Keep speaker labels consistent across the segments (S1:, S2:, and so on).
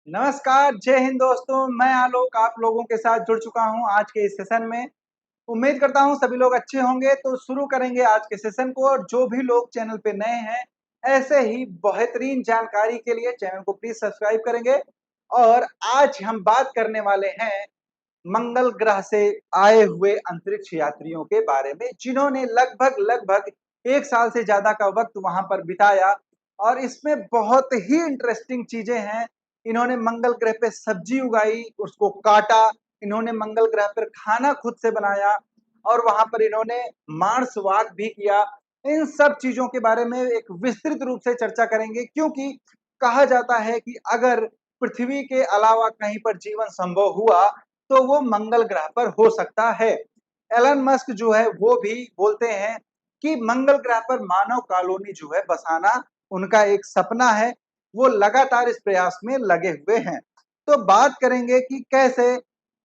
S1: नमस्कार, जय हिंद दोस्तों। मैं आलोक आप लोगों के साथ जुड़ चुका हूं आज के इस सेशन में। उम्मीद करता हूं सभी लोग अच्छे होंगे। तो शुरू करेंगे आज के सेशन को और जो भी लोग चैनल पे नए हैं, ऐसे ही बेहतरीन जानकारी के लिए चैनल को प्लीज सब्सक्राइब करेंगे। और आज हम बात करने वाले हैं मंगल ग्रह से आए हुए अंतरिक्ष यात्रियों के बारे में, जिन्होंने लगभग लगभग 1 साल से ज़्यादा का वक़्त वहाँ पर बिताया। और इसमें बहुत ही इंटरेस्टिंग चीज़ें हैं। इन्होंने मंगल ग्रह पे सब्ज़ी उगाई, उसको काटा, इन्होंने मंगल ग्रह पर खाना खुद से बनाया और वहाँ पर इन्होंने मार्स वॉक भी किया। इन सब चीज़ों के बारे में एक विस्तृत रूप से चर्चा करेंगे, क्योंकि कहा जाता है कि अगर पृथ्वी के अलावा कहीं पर जीवन संभव हुआ, तो वो मंगल ग्रह पर हो सकता है। एलन मस्क जो है वो भी बोलते हैं कि मंगल ग्रह पर मानव कॉलोनी जो है बसाना उनका एक सपना है। वो लगातार इस प्रयास में लगे हुए हैं। तो बात करेंगे कि कैसे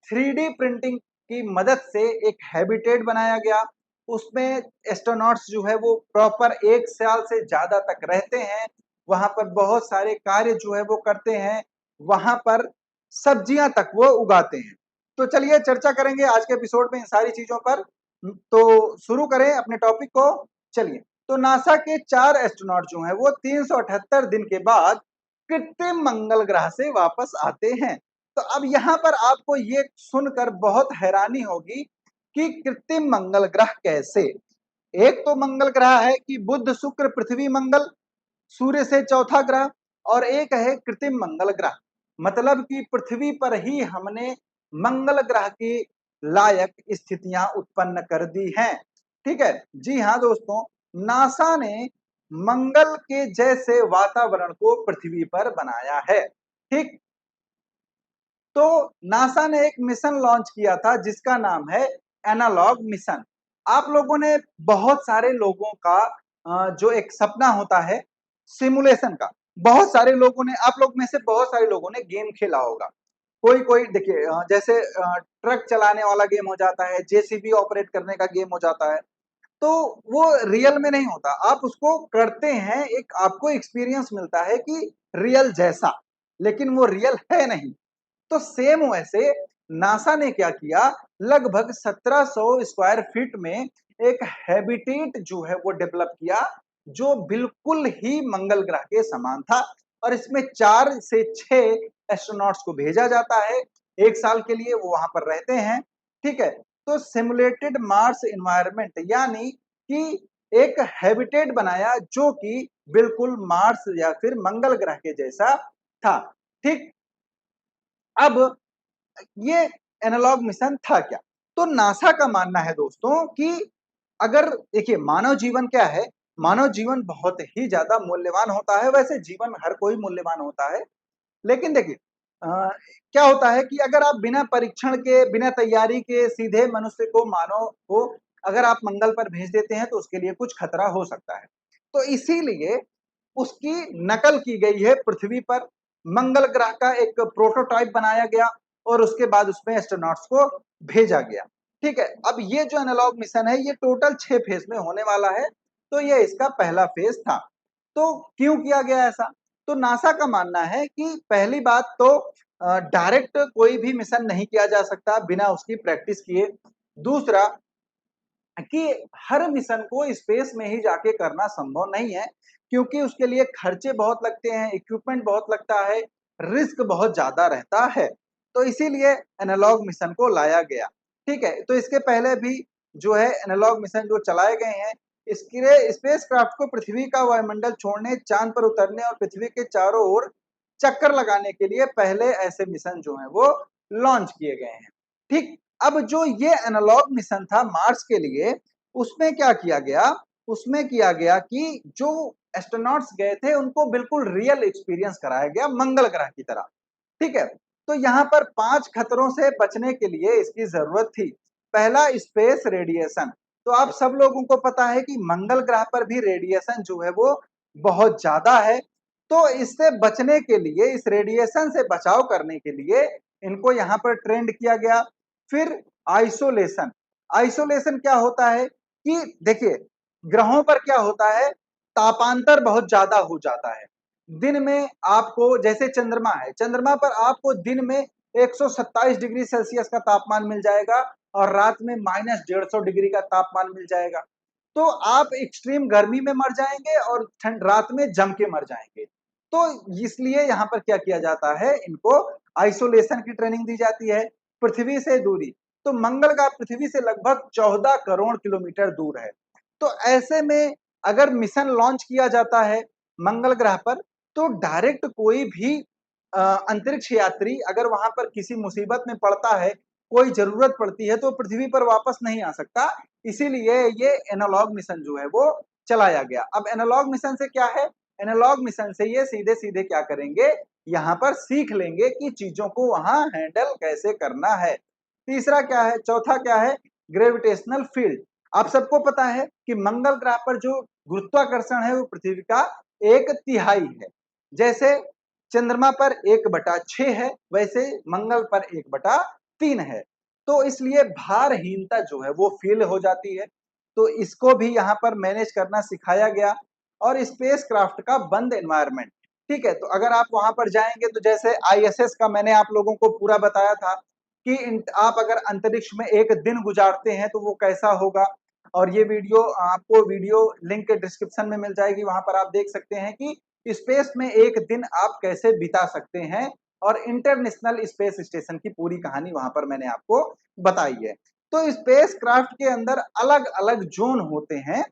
S1: 3D प्रिंटिंग की मदद से एक हैबिटेट बनाया गया। उसमें एस्ट्रोनॉट्स जो है वो प्रॉपर 1 साल से ज़्यादा तक रहते हैं। वहाँ पर बहुत सारे कार्य जो है वो करते हैं। वहाँ पर सब्जियाँ तक वो उगाते हैं। तो चलिए चर्चा करेंगे आज के एपिसोड में इन सारी चीज़ों पर। तो शुरू करें अपने टॉपिक को। चलिए, तो नासा के 4 एस्ट्रोनॉट जो हैं वो 378 दिन के बाद कृत्रिम मंगल ग्रह से वापस आते हैं। तो अब यहाँ पर आपको ये सुनकर बहुत हैरानी होगी कि कृत्रिम मंगल ग्रह कैसे? एक तो मंगल ग्रह है कि बुध, शुक्र, पृथ्वी, मंगल, सूर्य से चौथा ग्रह, और एक है कृत्रिम मंगल ग्रह। मतलब कि पृथ्वी पर ही हमने मंगल ग्रह की लायक स्थितियां उत्पन्न कर दी हैं। ठीक है? जी हाँ दोस्तों, नासा ने मंगल के जैसे वातावरण को पृथ्वी पर बनाया है। ठीक? तो नासा ने एक मिशन लॉन्च किया था जिसका नाम है एनालॉग मिशन। आप लोगों ने बहुत सारे लोगों का जो एक सपना होता है सिमुलेशन का, बहुत सारे लोगों ने, आप लोग में से बहुत सारे लोगों ने गेम खेला होगा। कोई-कोई देखिए, जैसे ट्रक चलाने वाला गेम हो जाता है, जेसीबी ऑपरेट करने का गेम हो जाता है। तो वो रियल में नहीं होता। आप उसको करते हैं, एक आपको एक्सपीरियंस मिलता है कि रियल जैसा, लेकिन वो रियल है नहीं। तो सेम वैसे नासा ने क्या किया, लगभग 1700 स्क्वायर फीट में एक हैबिटेट जो है वो डेवलप किया, जो बिल्कुल ही मंगल ग्रह के समान था। और इसमें 4 से 6 एस्ट्रोनॉट्स को भेजा जाता है। 1 साल के लिए वो वहां पर रहते हैं। ठीक है? तो सिमुलेटेड मार्स एनवायरनमेंट, यानी कि एक हैबिटेट बनाया जो कि बिल्कुल मार्स या फिर मंगल ग्रह के जैसा था। ठीक? अब ये एनालॉग मिशन था क्या? तो नासा का मानना है दोस्तों कि अगर देखिए, मानव जीवन क्या है, मानव जीवन बहुत ही ज़्यादा मूल्यवान होता है। वैसे जीवन हर कोई मूल्यवान होता है। लेकिन देखिए, क्या होता है कि अगर आप बिना परीक्षण के, बिना तैयारी के सीधे मनुष्य को, मानव को अगर आप मंगल पर भेज देते हैं तो उसके लिए कुछ खतरा हो सकता है। तो इसीलिए उसकी नकल की गई है पृथ्वी पर। मंगल ग्रह का एक प्रोटोटाइप बनाया गया और उसके बाद उसमें एस्ट्रोनॉट्स को भेजा गया। ठीक है? अब ये जो एनालॉग मिशन है ये टोटल 6 फेज में होने वाला है। तो ये इसका पहला फेज था। तो क्यों किया गया ऐसा? तो नासा का मानना है कि पहली बात तो डायरेक्ट कोई भी मिशन नहीं किया जा सकता बिना उसकी प्रैक्टिस किए। दूसरा कि हर मिशन को स्पेस में ही जाके करना संभव नहीं है, क्योंकि उसके लिए खर्चे बहुत लगते हैं, इक्विपमेंट बहुत लगता है, रिस्क बहुत ज़्यादा रहता है। तो इसीलिए एनालॉग मिशन को लाया गया। ठीक है? तो इसके पहले भी जो है एनालॉग मिशन जो चलाए गए हैं, इसके स्पेसक्राफ्ट को पृथ्वी का वायुमंडल छोड़ने, चाँद पर उतरने और पृथ्वी के चारों ओर चक्कर लगाने के लिए पहले ऐसे मिशन जो हैं वो लॉन्च किए गए हैं। ठीक? अब जो ये एनालॉग मिशन था मार्स के लिए, उसमें क्या किया गया? उसमें किया गया कि जो एस्ट्रोनॉट्स गए थे उनको बिल्कुल रियल एक्सपीरियंस कराया गया मंगल ग्रह की तरह। ठीक है? तो यहाँ पर 5 खतरों से बचने के लिए इसकी ज़रूरत थी। पहला, स्पेस रेडिएशन। तो आप सब लोगों को पता है कि मंगल ग्रह पर भी रेडिएशन जो है वो बहुत ज़्यादा है। तो इससे बचने के लिए, इस रेडिएशन से बचाव करने के लिए इनको यहाँ पर ट्रेंड किया गया। फिर आइसोलेशन। आइसोलेशन क्या होता है कि देखिए, ग्रहों पर क्या होता है, तापांतर बहुत ज़्यादा हो जाता है। दिन में आपको, जैसे चंद्रमा है, चंद्रमा पर आपको दिन में 127 डिग्री सेल्सियस का तापमान मिल जाएगा और रात में -150 डिग्री का तापमान मिल जाएगा। तो आप एक्सट्रीम गर्मी में मर जाएंगे और ठंड रात में जम के मर जाएंगे। तो इसलिए यहाँ पर क्या किया जाता है, इनको आइसोलेशन की ट्रेनिंग दी जाती है। पृथ्वी से दूरी, तो मंगल का पृथ्वी से लगभग 14 करोड़ किलोमीटर दूर है। तो ऐसे में अगर मिशन लॉन्च किया जाता है मंगल ग्रह पर, तो डायरेक्ट कोई भी अंतरिक्ष यात्री अगर वहां पर किसी मुसीबत में पड़ता है, कोई जरूरत पड़ती है, तो पृथ्वी पर वापस नहीं आ सकता। इसीलिए ये एनालॉग मिशन जो है वो चलाया गया। अब एनालॉग मिशन से क्या है, एनालॉग मिशन से ये सीधे सीधे क्या करेंगे, यहाँ पर सीख लेंगे कि चीजों को वहां हैंडल कैसे करना है। तीसरा क्या है, चौथा क्या है, ग्रेविटेशनल फील्ड। आप सबको पता है कि मंगल ग्रह पर जो गुरुत्वाकर्षण है वो पृथ्वी का 1/3 है। जैसे चंद्रमा पर 1/6 है, वैसे मंगल पर 1/3 है। तो इसलिए भारहीनता जो है वो फील हो जाती है। तो इसको भी यहाँ पर मैनेज करना सिखाया गया। और स्पेस क्राफ्ट का बंद एनवायरनमेंट, ठीक है। तो अगर आप वहां पर जाएंगे, तो जैसे आईएसएस का मैंने आप लोगों को पूरा बताया था कि आप अगर अंतरिक्ष में एक दिन गुजारते हैं तो वो कैसा होगा। और ये वीडियो आपको, वीडियो लिंक डिस्क्रिप्शन में मिल जाएगी, वहां पर आप देख सकते हैं कि स्पेस में एक दिन आप कैसे बिता सकते हैं। और इंटरनेशनल स्पेस स्टेशन की पूरी कहानी वहां पर मैंने आपको बताई है। तो स्पेस क्राफ्ट के अंदर अलग अलग जोन होते हैं।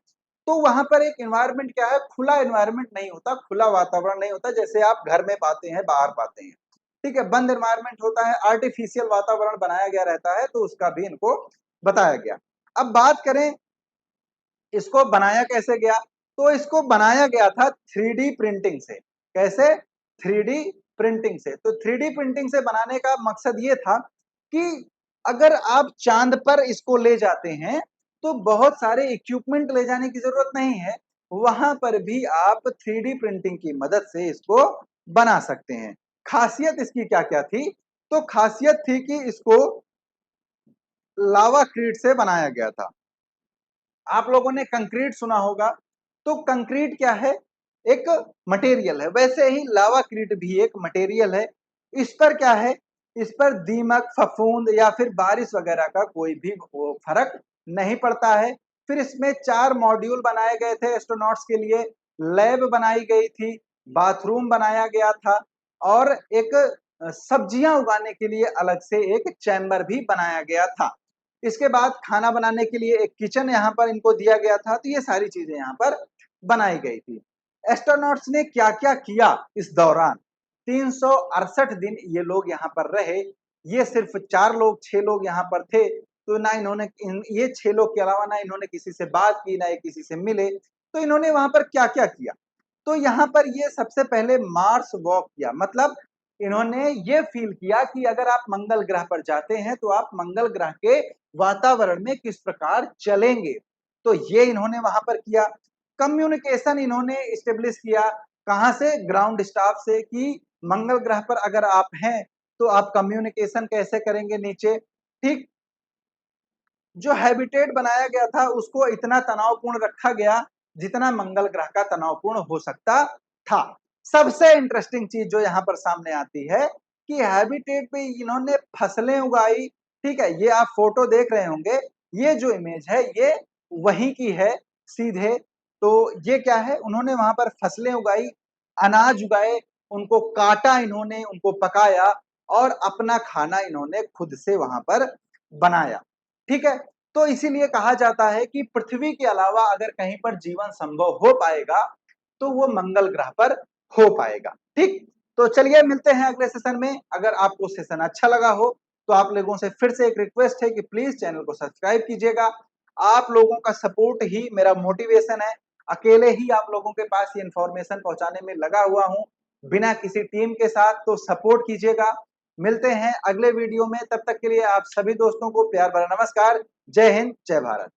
S1: तो वहां पर एक एनवायरनमेंट क्या है, खुला एनवायरनमेंट नहीं होता, खुला वातावरण नहीं होता जैसे आप घर में पाते हैं, बाहर पाते हैं। ठीक है, बंद एनवायरनमेंट होता है, आर्टिफिशियल वातावरण बनाया गया रहता है। तो उसका भी इनको बताया गया। अब बात करें इसको बनाया कैसे गया, तो इसको बनाया गया था 3D प्रिंटिंग से। कैसे, 3D प्रिंटिंग से। तो 3D प्रिंटिंग से बनाने का मकसद ये था कि अगर आप चांद पर इसको ले जाते हैं तो बहुत सारे इक्विपमेंट ले जाने की जरूरत नहीं है, वहां पर भी आप 3D प्रिंटिंग की मदद से इसको बना सकते हैं। खासियत इसकी क्या क्या थी, तो खासियत थी कि इसको लावा क्रीट से बनाया गया था। आप लोगों ने कंक्रीट सुना होगा, तो कंक्रीट क्या है, एक मटेरियल है, वैसे ही लावा क्रीट भी एक मटेरियल है। इस पर क्या है, इस पर दीमक, फफूंद या फिर बारिश वगैरह का कोई भी फर्क नहीं पड़ता है। फिर इसमें 4 मॉड्यूल बनाए गए थे एस्ट्रोनॉट्स के लिए, लैब बनाई गई थी, बाथरूम बनाया गया था, और एक सब्जियां उगाने के लिए अलग से एक चैम्बर भी बनाया गया था। इसके बाद खाना बनाने के लिए एक किचन यहाँ पर इनको दिया गया था। तो ये सारी चीजें यहाँ पर बनाई गई थी। एस्ट्रोनॉट्स ने क्या क्या किया इस दौरान, 368 दिन ये लोग यहाँ पर रहे। ये सिर्फ 4 लोग, 6 लोग यहाँ पर थे। तो ना इन्होंने ये 6 लोग के अलावा ना इन्होंने किसी से बात की, ना ये किसी से मिले। तो इन्होंने वहां पर क्या क्या किया, तो यहाँ पर ये सबसे पहले मार्स वॉक किया। मतलब इन्होंने ये फील किया कि अगर आप मंगल ग्रह पर जाते हैं तो आप मंगल ग्रह के वातावरण में किस प्रकार चलेंगे। तो ये इन्होंने वहां पर किया। कम्युनिकेशन इन्होंने स्टेब्लिश किया, कहां से, ग्राउंड स्टाफ से, कि मंगल ग्रह पर अगर आप हैं तो आप कम्युनिकेशन कैसे करेंगे नीचे। ठीक, जो हैबिटेट बनाया गया था उसको इतना तनावपूर्ण रखा गया जितना मंगल ग्रह का तनावपूर्ण हो सकता था। सबसे इंटरेस्टिंग चीज जो यहाँ पर सामने आती है कि हैबिटेट पे इन्होंने फसलें उगाई। ठीक है, ये आप फोटो देख रहे होंगे, ये जो इमेज है ये वहीं की है सीधे। तो ये क्या है, उन्होंने वहां पर फसलें उगाई, अनाज उगाए, उनको काटा इन्होंने, उनको पकाया, और अपना खाना इन्होंने खुद से वहां पर बनाया। ठीक है, तो इसीलिए कहा जाता है कि पृथ्वी के अलावा अगर कहीं पर जीवन संभव हो पाएगा तो वो मंगल ग्रह पर हो पाएगा। ठीक, तो चलिए मिलते हैं अगले सेशन में। अगर आपको सेशन अच्छा लगा हो तो आप लोगों से फिर से एक रिक्वेस्ट है कि प्लीज चैनल को सब्सक्राइब कीजिएगा। आप लोगों का सपोर्ट ही मेरा मोटिवेशन है। अकेले ही आप लोगों के पास ये इंफॉर्मेशन पहुंचाने में लगा हुआ हूं, बिना किसी टीम के साथ। तो सपोर्ट कीजिएगा। मिलते हैं अगले वीडियो में, तब तक के लिए आप सभी दोस्तों को प्यार भरा नमस्कार। जय हिंद, जय भारत।